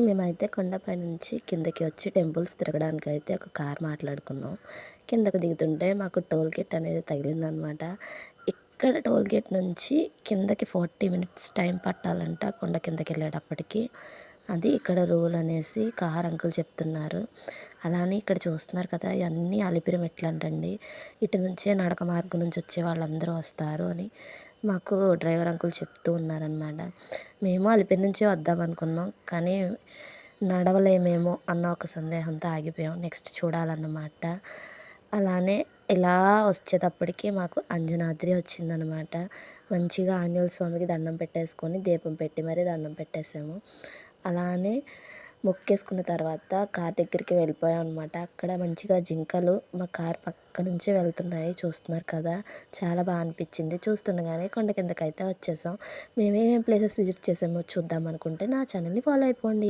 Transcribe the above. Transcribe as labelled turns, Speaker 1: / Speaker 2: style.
Speaker 1: మేమైతే కొండపై నుంచి కిందకి వచ్చి టెంపుల్స్ తిరగడానికైతే ఒక కార్ మాట్లాడుకున్నాం. కిందకి దిగుతుంటే మాకు టోల్ గేట్ అనేది తగిలిందనమాట. ఇక్కడ టోల్ గేట్ నుంచి కిందకి 40 మినిట్స్ టైం పట్టాలంట కొండ కిందకెళ్ళేటప్పటికి. అది ఇక్కడ రూల్ అనేసి కార్ అంకుల్ చెప్తున్నారు. అలానే ఇక్కడ చూస్తున్నారు కదా, ఇవన్నీ అలిపిరి మెట్లంటండి. ఇటు నుంచే నడక మార్గం నుంచి వచ్చే వాళ్ళందరూ వస్తారు అని మాకు డ్రైవర్ అంకుల్ చెప్తూ ఉన్నారనమాట. మేము అలిపిరి నుంచే వద్దామనుకున్నాం, కానీ నడవలేమేమో అన్న ఒక సందేహంతో ఆగిపోయాం. నెక్స్ట్ చూడాలన్నమాట. అలానే ఇలా వచ్చేటప్పటికి మాకు అంజనాద్రి వచ్చిందనమాట. మంచిగా ఆంజనేయ స్వామికి దండం పెట్టేసుకొని దీపం పెట్టి మరీ దండం పెట్టేసాము. అలానే మొక్కేసుకున్న తర్వాత కార్ దగ్గరికి వెళ్ళిపోయాం అనమాట. అక్కడ మంచిగా జింకలు మా కార్ పక్క నుంచే వెళ్తున్నాయి, చూస్తున్నారు కదా. చాలా బాగా అనిపించింది. చూస్తుండగానే కొండ కిందకైతే వచ్చేసాం. మేమేమేం ప్లేసెస్ విజిట్ చేసామో చూద్దాం అనుకుంటే నా ఛానల్ని ఫాలో అయిపోండి.